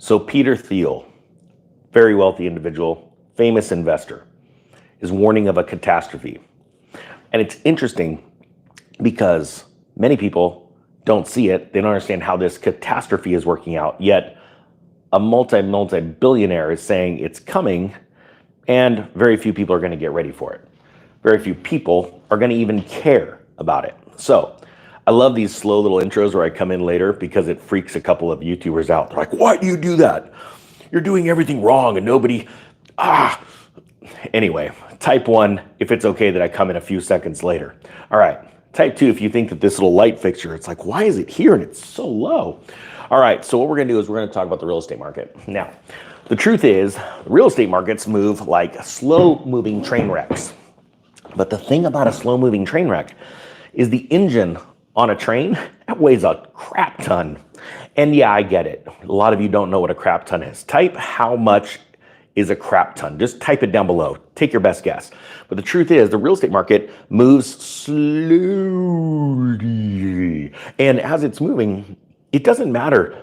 So Peter Thiel, very wealthy individual, famous investor, is warning of a catastrophe. And it's interesting because many people don't see it. They don't understand how this catastrophe is working out. Yet a multi-billionaire is saying it's coming, and very few people are going to get ready for it. Very few people are going to even care about it. So I love these slow little intros where I come in later because it freaks a couple of YouTubers out. They're like, why do you do that? You're doing everything wrong and nobody, Anyway, type 1 if it's okay that I come in a few seconds later. All right, type 2 if you think that this little light fixture, it's like, why is it here and it's so low? All right, so what we're gonna do is we're gonna talk about the real estate market. Now, the truth is, real estate markets move like slow-moving train wrecks. But the thing about a slow-moving train wreck is the engine on a train, that weighs a crap ton. And yeah, I get it. A lot of you don't know what a crap ton is. Type how much is a crap ton. Just type it down below. Take your best guess. But the truth is, the real estate market moves slowly. And as it's moving, it doesn't matter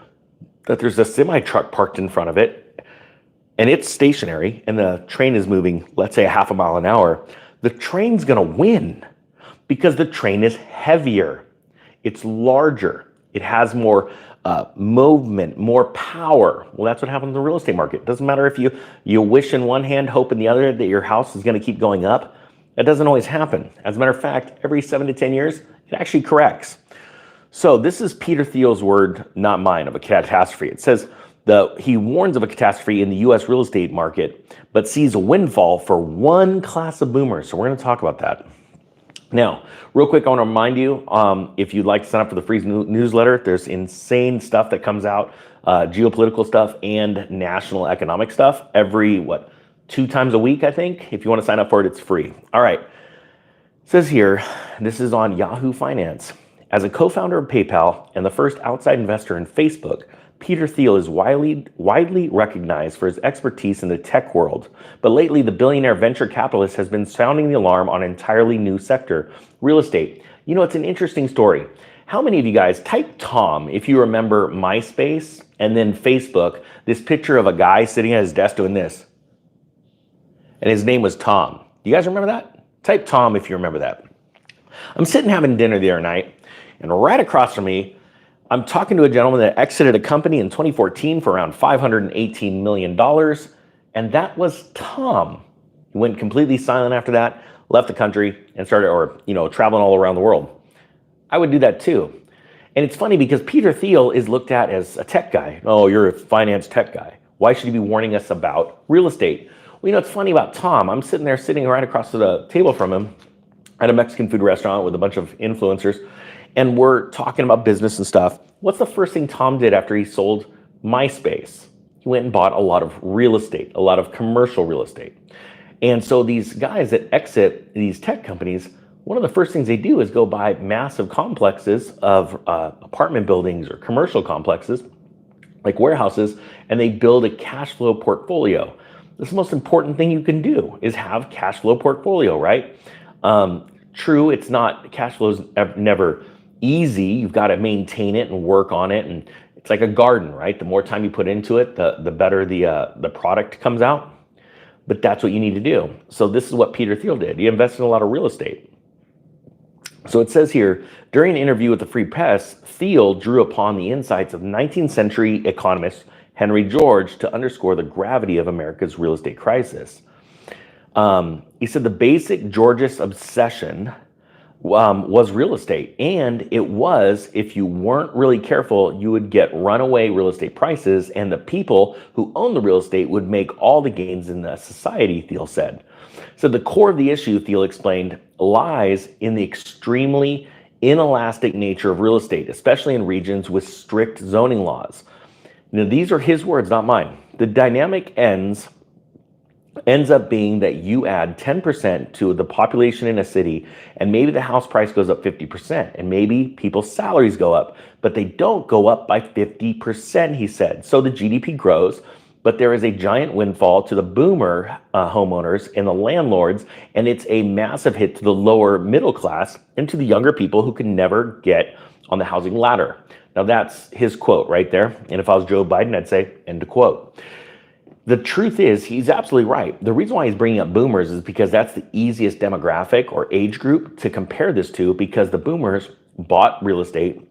that there's a semi-truck parked in front of it and it's stationary and the train is moving, let's say, a half a mile an hour. The train's gonna win because the train is heavier. It's larger. It has more movement, more power. Well, that's what happens in the real estate market. It doesn't matter if you wish in one hand, hope in the other that your house is going to keep going up. That doesn't always happen. As a matter of fact, every 7 to 10 years, it actually corrects. So this is Peter Thiel's word, not mine, of a catastrophe. It says he warns of a catastrophe in the U.S. real estate market, but sees a windfall for one class of boomers. So we're going to talk about that. Now, real quick, I want to remind you, if you'd like to sign up for the free newsletter, there's insane stuff that comes out, geopolitical stuff and national economic stuff every, 2 times a week, I think. If you want to sign up for it, it's free. All right. It says here, this is on Yahoo Finance. As a co-founder of PayPal and the first outside investor in Facebook, Peter Thiel is widely recognized for his expertise in the tech world, but lately the billionaire venture capitalist has been sounding the alarm on an entirely new sector, real estate. You know, it's an interesting story. How many of you guys, type Tom if you remember MySpace and then Facebook, this picture of a guy sitting at his desk doing this, and his name was Tom. Do you guys remember that? Type Tom if you remember that. I'm sitting having dinner the other night, and right across from me, I'm talking to a gentleman that exited a company in 2014 for around $518 million, and that was Tom. He went completely silent after that, left the country, and started, traveling all around the world. I would do that too. And it's funny because Peter Thiel is looked at as a tech guy. Oh, you're a finance tech guy. Why should he be warning us about real estate? Well, it's funny about Tom. I'm sitting right across the table from him at a Mexican food restaurant with a bunch of influencers, and we're talking about business and stuff. What's the first thing Tom did after he sold MySpace? He went and bought a lot of real estate, a lot of commercial real estate. And so these guys that exit these tech companies, one of the first things they do is go buy massive complexes of apartment buildings or commercial complexes, like warehouses, and they build a cash flow portfolio. This is the most important thing you can do is have cash flow portfolio, right? True, it's not, cash flow is never easy. You've got to maintain it and work on it. And it's like a garden, right? The more time you put into it, the better the product comes out. But that's what you need to do. So this is what Peter Thiel did. He invested in a lot of real estate. So it says here, during an interview with the Free Press, Thiel drew upon the insights of 19th century economist Henry George to underscore the gravity of America's real estate crisis. He said the basic Georgist obsession was real estate, and it was, if you weren't really careful, you would get runaway real estate prices, and the people who own the real estate would make all the gains in the society, Thiel said. So the core of the issue, Thiel explained, lies in the extremely inelastic nature of real estate, especially in regions with strict zoning laws. Now, these are his words, not mine. The dynamic ends up being that you add 10% to the population in a city, and maybe the house price goes up 50%, and maybe people's salaries go up, but they don't go up by 50%, he said. So the GDP grows, but there is a giant windfall to the boomer homeowners and the landlords, and it's a massive hit to the lower middle class and to the younger people who can never get on the housing ladder. Now that's his quote right there. And if I was Joe Biden, I'd say, end of quote. The truth is, he's absolutely right. The reason why he's bringing up boomers is because that's the easiest demographic or age group to compare this to, because the boomers bought real estate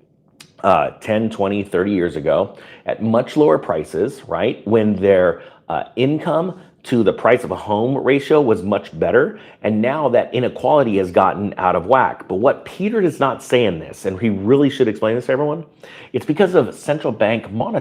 10, 20, 30 years ago at much lower prices, right? When their income to the price of a home ratio was much better. And now that inequality has gotten out of whack. But what Peter does not say in this, and he really should explain this to everyone, it's because of central bank monetary